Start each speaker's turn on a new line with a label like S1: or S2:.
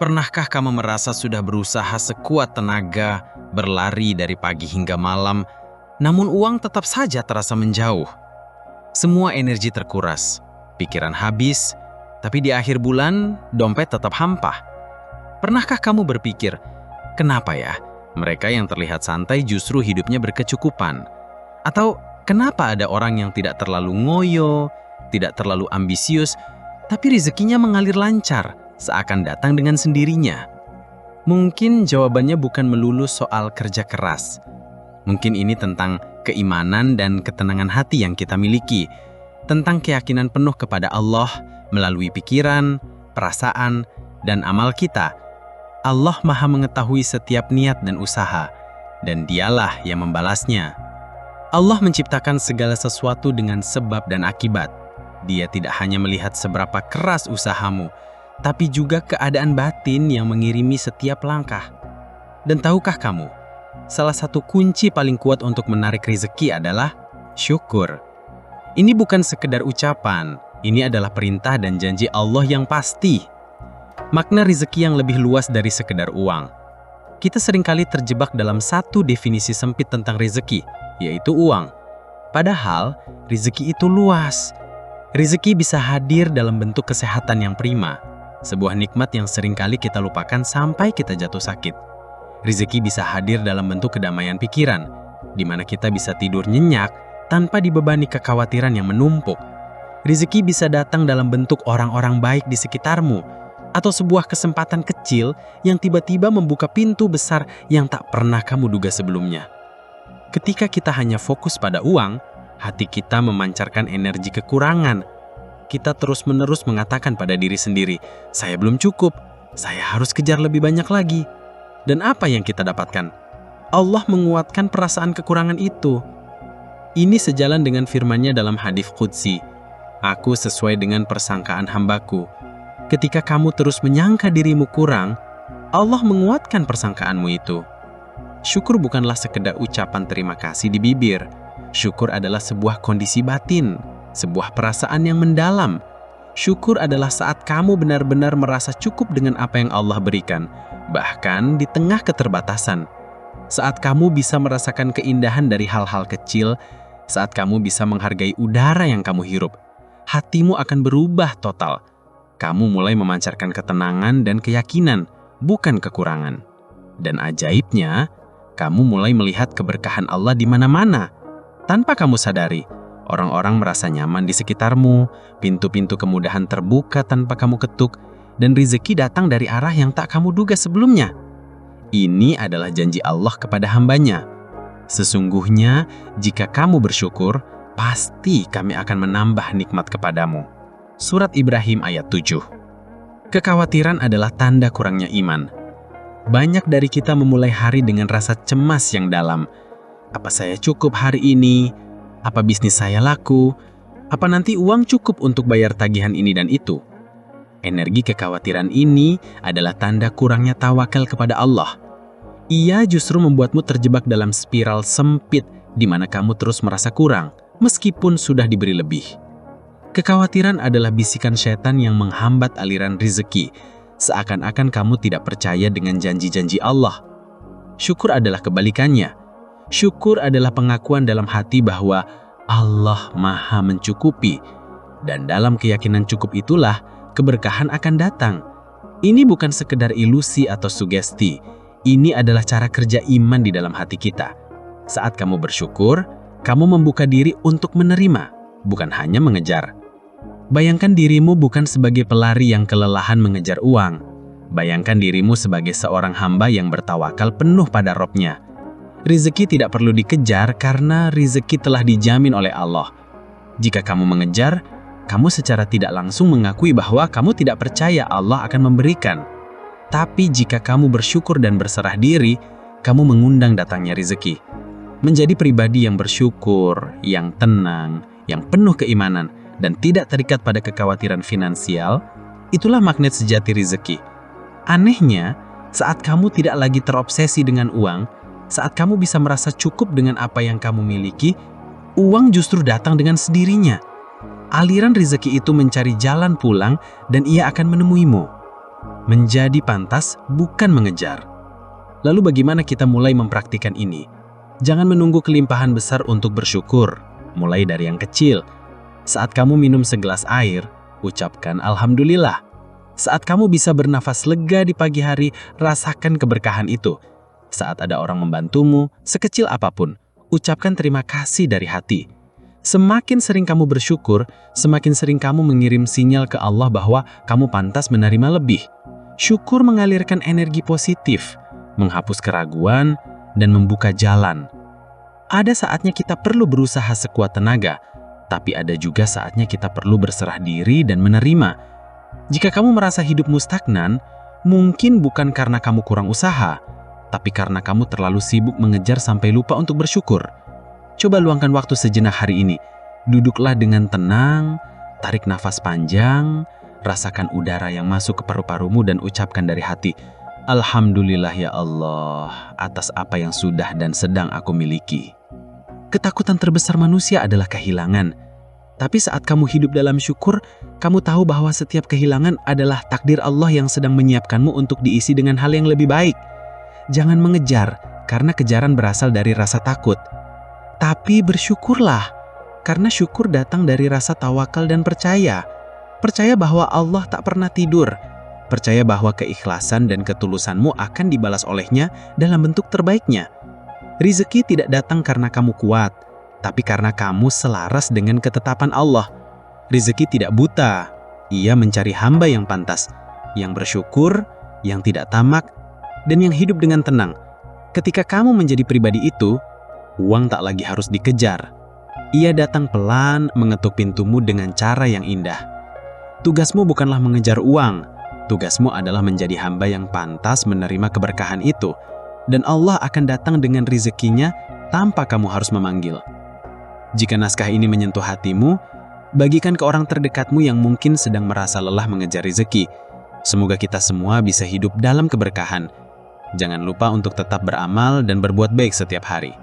S1: Pernahkah kamu merasa sudah berusaha sekuat tenaga, berlari dari pagi hingga malam, namun uang tetap saja terasa menjauh? Semua energi terkuras, pikiran habis, tapi di akhir bulan, dompet tetap hampa. Pernahkah kamu berpikir, kenapa ya mereka yang terlihat santai justru hidupnya berkecukupan? Atau kenapa ada orang yang tidak terlalu ngoyo, tidak terlalu ambisius, tapi rezekinya mengalir lancar, seakan datang dengan sendirinya? Mungkin jawabannya bukan melulu soal kerja keras. Mungkin ini tentang keimanan dan ketenangan hati yang kita miliki, tentang keyakinan penuh kepada Allah melalui pikiran, perasaan, dan amal kita. Allah Maha mengetahui setiap niat dan usaha, dan Dialah yang membalasnya. Allah menciptakan segala sesuatu dengan sebab dan akibat. Dia tidak hanya melihat seberapa keras usahamu, tapi juga keadaan batin yang mengirimi setiap langkah. Dan tahukah kamu, salah satu kunci paling kuat untuk menarik rezeki adalah syukur. Ini bukan sekedar ucapan, ini adalah perintah dan janji Allah yang pasti. Makna rezeki yang lebih luas dari sekedar uang. Kita seringkali terjebak dalam satu definisi sempit tentang rezeki, yaitu uang. Padahal, rezeki itu luas. Rezeki bisa hadir dalam bentuk kesehatan yang prima, sebuah nikmat yang seringkali kita lupakan sampai kita jatuh sakit. Rezeki bisa hadir dalam bentuk kedamaian pikiran, di mana kita bisa tidur nyenyak tanpa dibebani kekhawatiran yang menumpuk. Rezeki bisa datang dalam bentuk orang-orang baik di sekitarmu, atau sebuah kesempatan kecil yang tiba-tiba membuka pintu besar yang tak pernah kamu duga sebelumnya. Ketika kita hanya fokus pada uang, hati kita memancarkan energi kekurangan. Kita terus-menerus mengatakan pada diri sendiri, saya belum cukup, saya harus kejar lebih banyak lagi. Dan apa yang kita dapatkan? Allah menguatkan perasaan kekurangan itu. Ini sejalan dengan firman-Nya dalam hadits qudsi, aku sesuai dengan persangkaan hambaku. Ketika kamu terus menyangka dirimu kurang, Allah menguatkan persangkaanmu itu. Syukur bukanlah sekedar ucapan terima kasih di bibir. Syukur adalah sebuah kondisi batin, sebuah perasaan yang mendalam. Syukur adalah saat kamu benar-benar merasa cukup dengan apa yang Allah berikan, bahkan di tengah keterbatasan. Saat kamu bisa merasakan keindahan dari hal-hal kecil, saat kamu bisa menghargai udara yang kamu hirup, hatimu akan berubah total. Kamu mulai memancarkan ketenangan dan keyakinan, bukan kekurangan. Dan ajaibnya, kamu mulai melihat keberkahan Allah di mana-mana. Tanpa kamu sadari, orang-orang merasa nyaman di sekitarmu, pintu-pintu kemudahan terbuka tanpa kamu ketuk, dan rezeki datang dari arah yang tak kamu duga sebelumnya. Ini adalah janji Allah kepada hambanya. Sesungguhnya, jika kamu bersyukur, pasti kami akan menambah nikmat kepadamu. Surat Ibrahim ayat 7. Kekhawatiran adalah tanda kurangnya iman. Banyak dari kita memulai hari dengan rasa cemas yang dalam. Apa saya cukup hari ini? Apa bisnis saya laku? Apa nanti uang cukup untuk bayar tagihan ini dan itu? Energi kekhawatiran ini adalah tanda kurangnya tawakal kepada Allah. Ia justru membuatmu terjebak dalam spiral sempit di mana kamu terus merasa kurang, meskipun sudah diberi lebih. Kekhawatiran adalah bisikan setan yang menghambat aliran rezeki, seakan-akan kamu tidak percaya dengan janji-janji Allah. Syukur adalah kebalikannya. Syukur adalah pengakuan dalam hati bahwa Allah Maha mencukupi, dan dalam keyakinan cukup itulah keberkahan akan datang. Ini bukan sekedar ilusi atau sugesti, ini adalah cara kerja iman di dalam hati kita. Saat kamu bersyukur, kamu membuka diri untuk menerima, bukan hanya mengejar. Bayangkan dirimu bukan sebagai pelari yang kelelahan mengejar uang. Bayangkan dirimu sebagai seorang hamba yang bertawakal penuh pada Robnya. Rezeki tidak perlu dikejar karena rezeki telah dijamin oleh Allah. Jika kamu mengejar, kamu secara tidak langsung mengakui bahwa kamu tidak percaya Allah akan memberikan. Tapi jika kamu bersyukur dan berserah diri, kamu mengundang datangnya rezeki. Menjadi pribadi yang bersyukur, yang tenang, yang penuh keimanan, dan tidak terikat pada kekhawatiran finansial, itulah magnet sejati rezeki. Anehnya, saat kamu tidak lagi terobsesi dengan uang, saat kamu bisa merasa cukup dengan apa yang kamu miliki, uang justru datang dengan sendirinya. Aliran rezeki itu mencari jalan pulang dan ia akan menemuimu. Menjadi pantas bukan mengejar. Lalu bagaimana kita mulai mempraktikkan ini? Jangan menunggu kelimpahan besar untuk bersyukur. Mulai dari yang kecil. Saat kamu minum segelas air, ucapkan Alhamdulillah. Saat kamu bisa bernafas lega di pagi hari, rasakan keberkahan itu. Saat ada orang membantumu, sekecil apapun, ucapkan terima kasih dari hati. Semakin sering kamu bersyukur, semakin sering kamu mengirim sinyal ke Allah bahwa kamu pantas menerima lebih. Syukur mengalirkan energi positif, menghapus keraguan, dan membuka jalan. Ada saatnya kita perlu berusaha sekuat tenaga, tapi ada juga saatnya kita perlu berserah diri dan menerima. Jika kamu merasa hidupmu stagnan, mungkin bukan karena kamu kurang usaha, tapi karena kamu terlalu sibuk mengejar sampai lupa untuk bersyukur. Coba luangkan waktu sejenak hari ini. Duduklah dengan tenang, tarik nafas panjang, rasakan udara yang masuk ke paru-parumu dan ucapkan dari hati, Alhamdulillah ya Allah, atas apa yang sudah dan sedang aku miliki. Ketakutan terbesar manusia adalah kehilangan. Tapi saat kamu hidup dalam syukur, kamu tahu bahwa setiap kehilangan adalah takdir Allah yang sedang menyiapkanmu untuk diisi dengan hal yang lebih baik. Jangan mengejar, karena kejaran berasal dari rasa takut. Tapi bersyukurlah, karena syukur datang dari rasa tawakal dan percaya. Percaya bahwa Allah tak pernah tidur. Percaya bahwa keikhlasan dan ketulusanmu akan dibalas olehnya dalam bentuk terbaiknya. Rizki tidak datang karena kamu kuat, tapi karena kamu selaras dengan ketetapan Allah. Rizki tidak buta, ia mencari hamba yang pantas, yang bersyukur, yang tidak tamak, dan yang hidup dengan tenang. Ketika kamu menjadi pribadi itu, uang tak lagi harus dikejar. Ia datang pelan, mengetuk pintumu dengan cara yang indah. Tugasmu bukanlah mengejar uang, tugasmu adalah menjadi hamba yang pantas menerima keberkahan itu, dan Allah akan datang dengan rezekinya tanpa kamu harus memanggil. Jika naskah ini menyentuh hatimu, bagikan ke orang terdekatmu yang mungkin sedang merasa lelah mengejar rezeki. Semoga kita semua bisa hidup dalam keberkahan. Jangan lupa untuk tetap beramal dan berbuat baik setiap hari.